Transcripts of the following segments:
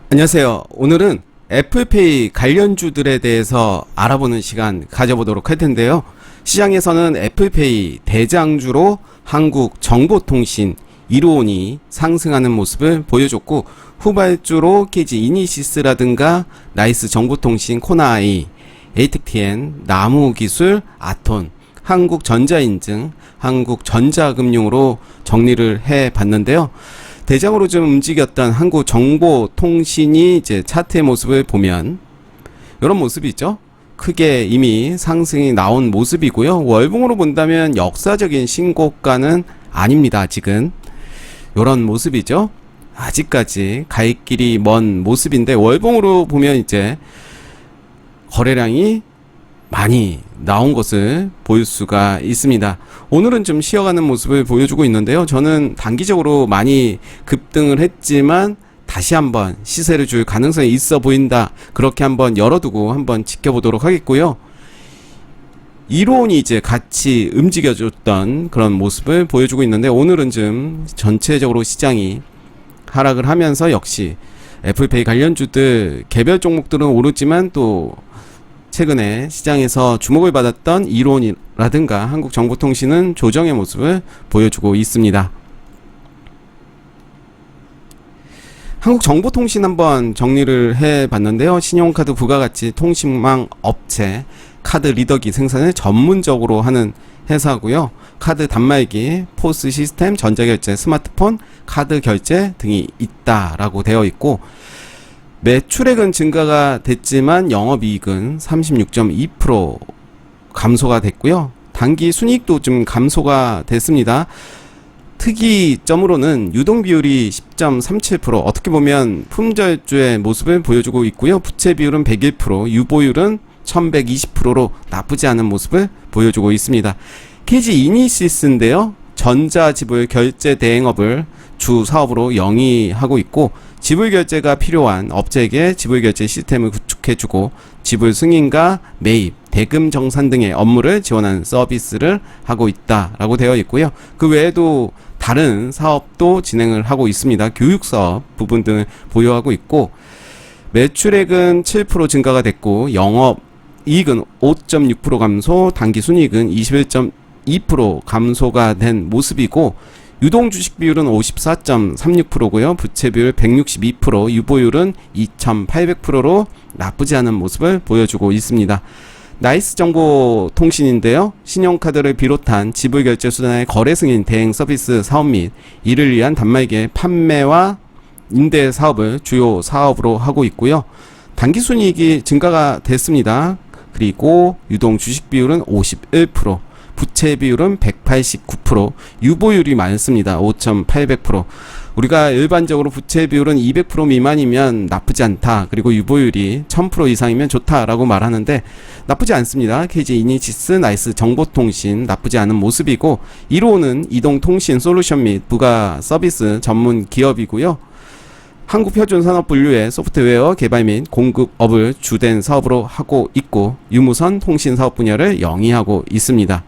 안녕하세요. 오늘은 애플페이 관련주들에 대해서 알아보는 시간 가져보도록 할 텐데요. 시장에서는 애플페이 대장주로 한국정보통신 1호원이 상승하는 모습을 보여줬고, 후발주로 KG 이니시스라든가 나이스 정보통신 코나아이, 에이텍TN, 나무기술, 아톤, 한국전자인증, 한국전자금융으로 정리를 해봤는데요. 대장으로 좀 움직였던 한국정보통신이 이제 차트의 모습을 보면 이런 모습이 있죠. 크게 이미 상승이 나온 모습이고요. 월봉으로 본다면 역사적인 신고가는 아닙니다. 아직은 이런 모습이죠. 아직까지 갈 길이 먼 모습인데, 월봉으로 보면 이제 거래량이 많이 나온 것을 볼 수가 있습니다. 오늘은 좀 쉬어가는 모습을 보여주고 있는데요. 저는 단기적으로 많이 급등을 했지만 다시 한번 시세를 줄 가능성이 있어 보인다, 그렇게 한번 열어두고 한번 지켜보도록 하겠고요. 1호원이 이제 같이 움직여줬던 그런 모습을 보여주고 있는데, 오늘은 좀 전체적으로 시장이 하락을 하면서 역시 애플페이 관련주들 개별 종목들은 오르지만, 또 최근에 시장에서 주목을 받았던 1호원이라든가 한국정보통신은 조정의 모습을 보여주고 있습니다. 한국정보통신 한번 정리를 해봤는데요. 신용카드 부가가치 통신망 업체, 카드 리더기 생산을 전문적으로 하는 회사고요. 카드 단말기, 포스 시스템, 전자결제, 스마트폰, 카드 결제 등이 있다라고 되어 있고, 매출액은 증가가 됐지만 영업이익은 36.2% 감소가 됐고요. 단기 순이익도 좀 감소가 됐습니다. 특이점으로는 유동비율이 10.37%, 어떻게 보면 품절주의 모습을 보여주고 있고요. 부채 비율은 101%, 유보율은 1120%로 나쁘지 않은 모습을 보여주고 있습니다. KG 이니시스인데요. 전자지불 결제 대행업을 주 사업으로 영위하고 있고, 지불 결제가 필요한 업체에게 지불 결제 시스템을 구축해주고, 지불 승인과 매입, 대금 정산 등의 업무를 지원하는 서비스를 하고 있다라고 되어 있고요. 그 외에도 다른 사업도 진행을 하고 있습니다. 교육 사업 부분 등을 보유하고 있고, 매출액은 7% 증가가 됐고, 영업 이익은 5.6% 감소, 단기 순이익은 21.2% 감소가 된 모습이고, 유동 주식 비율은 54.36%고요. 부채 비율 162%, 유보율은 2,800%로 나쁘지 않은 모습을 보여주고 있습니다. 나이스 정보통신인데요. 신용카드를 비롯한 지불 결제 수단의 거래 승인 대행 서비스 사업 및 이를 위한 단말기의 판매와 임대 사업을 주요 사업으로 하고 있고요. 단기 순이익이 증가가 됐습니다. 그리고 유동 주식 비율은 51%, 부채 비율은 189%, 유보율이 많습니다. 5,800%. 우리가 일반적으로 부채 비율은 200% 미만이면 나쁘지 않다, 그리고 유보율이 1000% 이상이면 좋다라고 말하는데 나쁘지 않습니다. KG 이니시스, 나이스 정보통신 나쁘지 않은 모습이고, 1호는 이동통신 솔루션 및 부가 서비스 전문 기업이고요. 한국표준산업 분류의 소프트웨어 개발 및 공급업을 주된 사업으로 하고 있고, 유무선 통신 사업 분야를 영위하고 있습니다.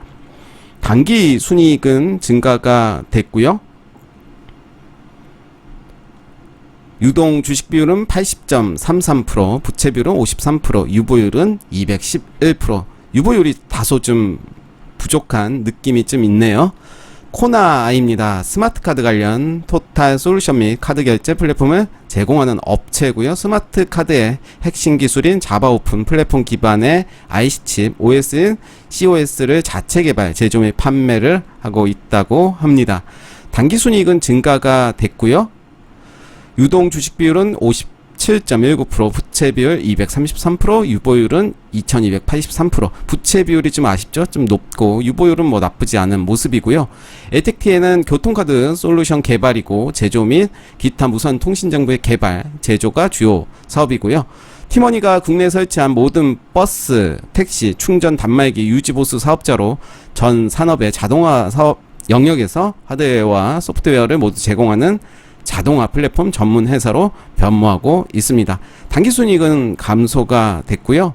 단기 순이익은 증가가 됐고요. 유동 주식 비율은 80.33%, 부채 비율은 53%, 유보율은 211%. 유보율이 다소 좀 부족한 느낌이 좀 있네요. 코나아이입니다. 스마트카드 관련 토탈 솔루션 및 카드 결제 플랫폼을 제공하는 업체고요. 스마트 카드의 핵심 기술인 자바 오픈 플랫폼 기반의 IC칩 OS인 COS를 자체 개발, 제조 및 판매를 하고 있다고 합니다. 단기 순이익은 증가가 됐고요. 유동 주식 비율은 57.19%, 부채 비율 233%, 유보율은 2283%. 부채 비율이 좀 아쉽죠? 좀 높고, 유보율은 뭐 나쁘지 않은 모습이고요. 에이텍TN은 교통카드 솔루션 개발이고, 제조 및 기타 무선 통신 정보의 개발, 제조가 주요 사업이고요. 티머니가 국내에 설치한 모든 버스, 택시, 충전 단말기 유지보수 사업자로 전 산업의 자동화 사업 영역에서 하드웨어와 소프트웨어를 모두 제공하는 자동화 플랫폼 전문 회사로 변모하고 있습니다. 단기 순이익은 감소가 됐고요.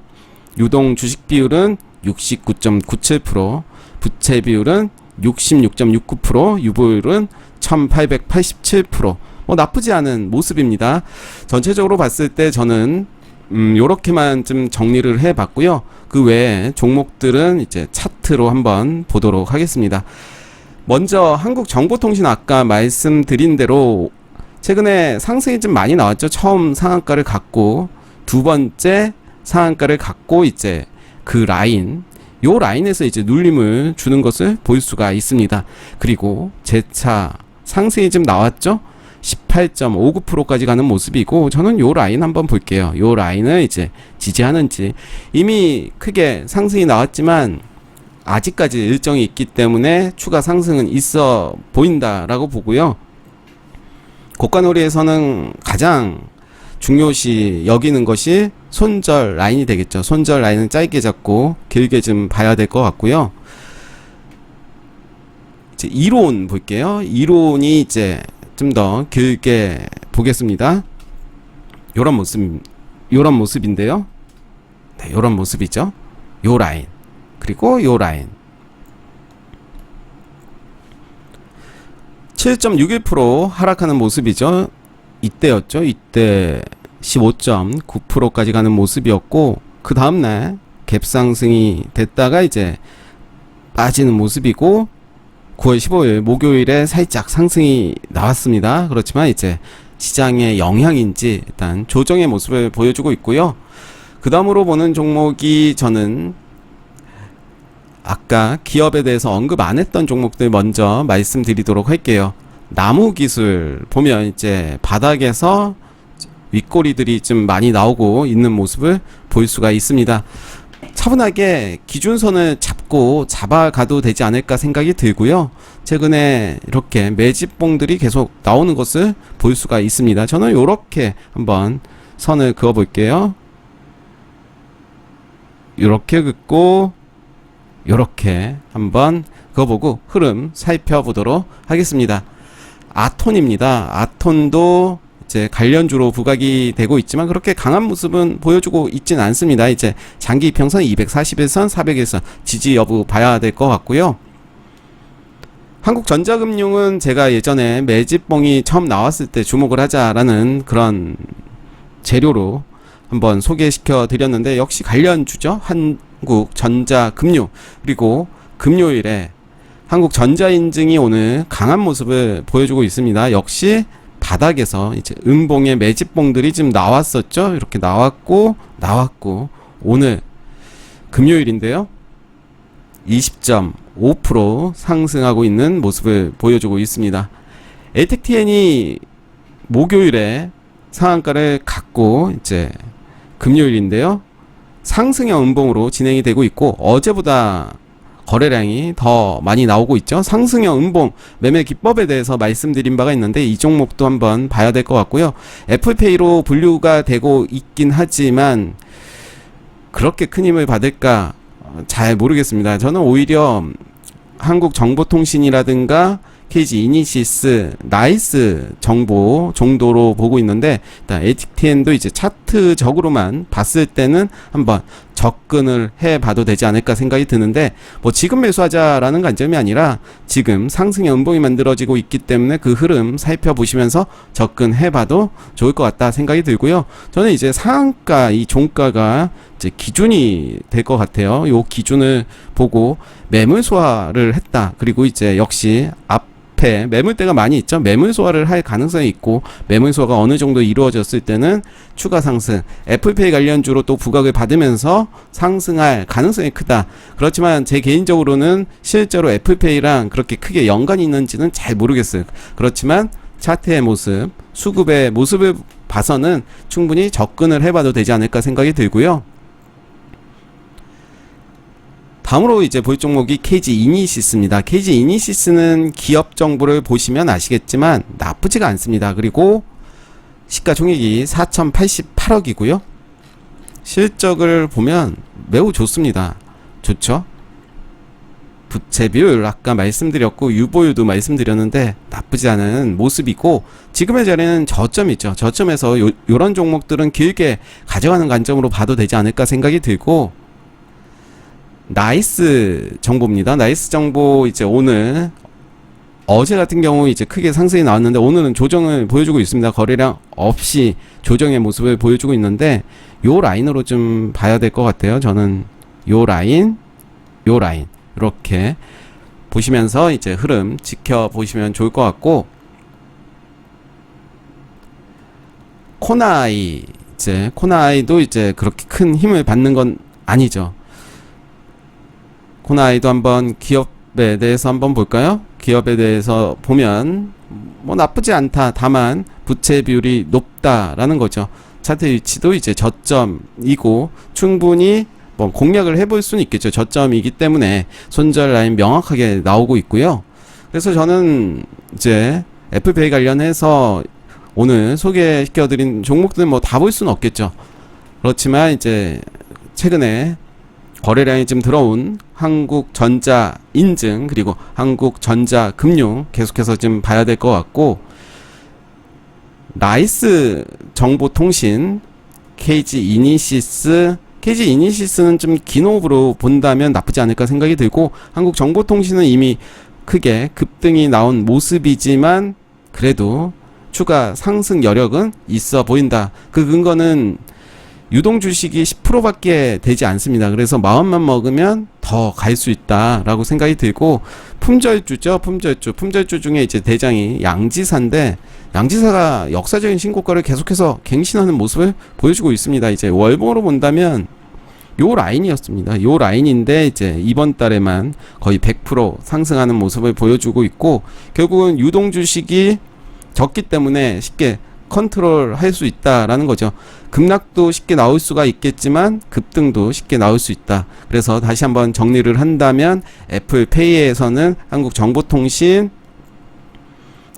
유동 주식 비율은 69.97%, 부채 비율은 66.69%, 유보율은 1887%, 나쁘지 않은 모습입니다. 전체적으로 봤을 때 저는 요렇게만 좀 정리를 해 봤고요. 그 외에 종목들은 이제 차트로 한번 보도록 하겠습니다. 먼저 한국정보통신, 아까 말씀드린 대로 최근에 상승이 좀 많이 나왔죠. 처음 상한가를 갖고 두 번째 상한가를 갖고 이제 그 라인, 요 라인에서 이제 눌림을 주는 것을 볼 수가 있습니다. 그리고 재차 상승이 좀 나왔죠. 18.59%까지 가는 모습이고, 저는 요 라인 한번 볼게요. 요 라인을 이제 지지하는지. 이미 크게 상승이 나왔지만 아직까지 일정이 있기 때문에 추가 상승은 있어 보인다라고 보고요. 고가놀이에서는 가장 중요시 여기는 것이 손절 라인이 되겠죠. 손절 라인은 짧게 잡고 길게 좀 봐야 될 것 같고요. 이제 이론 볼게요. 이론이 이제 좀 더 길게 보겠습니다. 요런 모습인데요. 네, 요런 모습이죠. 요 라인, 그리고 요 라인. 7.61% 하락하는 모습이죠. 이때였죠. 이때 15.9%까지 가는 모습이었고, 그 다음날 갭상승이 됐다가 이제 빠지는 모습이고, 9월 15일 목요일에 살짝 상승이 나왔습니다. 그렇지만 이제 시장의 영향인지 일단 조정의 모습을 보여주고 있고요. 그 다음으로 보는 종목이, 저는 아까 기업에 대해서 언급 안 했던 종목들 먼저 말씀드리도록 할게요. 나무기술 보면 이제 바닥에서 윗꼬리들이 좀 많이 나오고 있는 모습을 볼 수가 있습니다. 차분하게 기준선을 잡아가도 되지 않을까 생각이 들고요. 최근에 이렇게 매집봉들이 계속 나오는 것을 볼 수가 있습니다. 저는 이렇게 한번 선을 그어 볼게요. 이렇게 긋고 이렇게 한번 그어보고 흐름 살펴보도록 하겠습니다. 아톤입니다. 아톤도 이제 관련주로 부각이 되고 있지만 그렇게 강한 모습은 보여주고 있진 않습니다. 이제 장기 이평선 241선, 401선 지지 여부 봐야 될 것 같고요. 한국전자금융은 제가 예전에 매집봉이 처음 나왔을 때 주목을 하자라는 그런 재료로 한번 소개시켜 드렸는데, 역시 관련주죠. 한국전자금융, 그리고 금요일에 한국전자인증이 오늘 강한 모습을 보여주고 있습니다. 역시 바닥에서 이제 음봉의 매집봉들이 지금 나왔었죠. 이렇게 나왔고 오늘 금요일인데요. 20.5% 상승하고 있는 모습을 보여주고 있습니다. 에이텍티엔이 목요일에 상한가를 갖고 이제 금요일인데요. 상승형 음봉으로 진행이 되고 있고, 어제보다 거래량이 더 많이 나오고 있죠. 상승형 음봉 매매 기법에 대해서 말씀드린 바가 있는데, 이 종목도 한번 봐야 될 것 같고요. 애플페이로 분류가 되고 있긴 하지만 그렇게 큰 힘을 받을까 잘 모르겠습니다. 저는 오히려 한국정보통신이라든가 KG 이니시스, 나이스 정보 정도로 보고 있는데, 일단 에이텍티엔도 이제 차트적으로만 봤을 때는 한번 접근을 해봐도 되지 않을까 생각이 드는데, 뭐 지금 매수하자라는 관점이 아니라 지금 상승의 음봉이 만들어지고 있기 때문에 그 흐름 살펴보시면서 접근해봐도 좋을 것 같다 생각이 들고요. 저는 이제 상한가, 이 종가가 이제 기준이 될 것 같아요. 요 기준을 보고 매물 소화를 했다. 그리고 이제 역시 앞에 매물대가 많이 있죠. 매물 소화를 할 가능성이 있고, 매물 소화가 어느 정도 이루어졌을 때는 추가 상승, 애플페이 관련주로 또 부각을 받으면서 상승할 가능성이 크다. 그렇지만 제 개인적으로는 실제로 애플페이랑 그렇게 크게 연관이 있는지는 잘 모르겠어요. 그렇지만 차트의 모습, 수급의 모습을 봐서는 충분히 접근을 해봐도 되지 않을까 생각이 들고요. 다음으로 이제 볼 종목이 KG 이니시스입니다. KG 이니시스는 기업 정보를 보시면 아시겠지만 나쁘지가 않습니다. 그리고 시가총액이 4,088억이고요. 실적을 보면 매우 좋습니다. 좋죠? 부채 비율 아까 말씀드렸고, 유보율도 말씀드렸는데 나쁘지 않은 모습이고, 지금의 자리는 저점이죠. 저점에서 요런 종목들은 길게 가져가는 관점으로 봐도 되지 않을까 생각이 들고, 나이스 정보입니다. 나이스 정보 이제 오늘 어제 같은 경우 이제 크게 상승이 나왔는데 오늘은 조정을 보여주고 있습니다. 거래량 없이 조정의 모습을 보여주고 있는데 요 라인으로 좀 봐야 될 것 같아요. 저는 요 라인 이렇게 보시면서 이제 흐름 지켜보시면 좋을 것 같고, 코나아이도 이제 그렇게 큰 힘을 받는 건 아니죠. 코나아이도 한번 기업에 대해서 한번 볼까요? 기업에 대해서 보면 뭐 나쁘지 않다. 다만 부채 비율이 높다라는 거죠. 차트 위치도 이제 저점이고 충분히 뭐 공략을 해볼 수는 있겠죠. 저점이기 때문에 손절 라인 명확하게 나오고 있고요. 그래서 저는 이제 애플페이 관련해서 오늘 소개시켜드린 종목들 뭐 다 볼 수는 없겠죠. 그렇지만 이제 최근에 거래량이 좀 들어온 한국전자인증 그리고 한국전자금융 계속해서 좀 봐야 될 것 같고, 라이스 정보통신, KG 이니시스는 좀 기노브로 본다면 나쁘지 않을까 생각이 들고, 한국정보통신은 이미 크게 급등이 나온 모습이지만 그래도 추가 상승 여력은 있어 보인다. 그 근거는 유동 주식이 10%밖에 되지 않습니다. 그래서 마음만 먹으면 더 갈 수 있다라고 생각이 들고, 품절주죠. 품절주 중에 이제 대장이 양지사인데, 양지사가 역사적인 신고가를 계속해서 갱신하는 모습을 보여주고 있습니다. 이제 월봉으로 본다면 요 라인이었습니다. 요 라인인데 이제 이번 달에만 거의 100% 상승하는 모습을 보여주고 있고, 결국은 유동 주식이 적기 때문에 쉽게 컨트롤 할 수 있다라는 거죠. 급락도 쉽게 나올 수가 있겠지만 급등도 쉽게 나올 수 있다. 그래서 다시 한번 정리를 한다면 애플페이에서는 한국정보통신,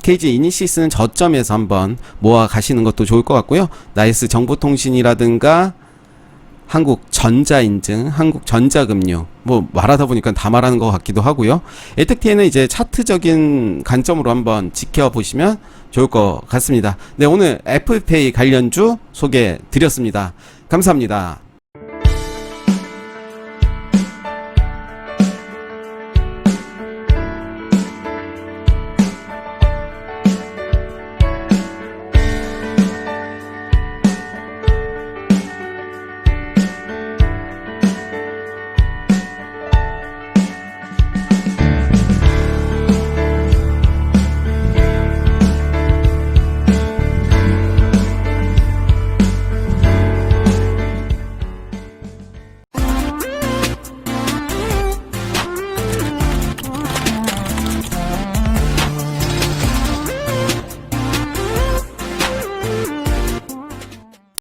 KG 이니시스는 저점에서 한번 모아 가시는 것도 좋을 것 같고요. 나이스 정보통신이라든가 한국전자인증, 한국전자금융, 뭐 말하다 보니까 다 말하는 것 같기도 하고요. 에텍티에는 이제 차트적인 관점으로 한번 지켜보시면 좋을 것 같습니다. 네, 오늘 애플페이 관련주 소개 드렸습니다. 감사합니다.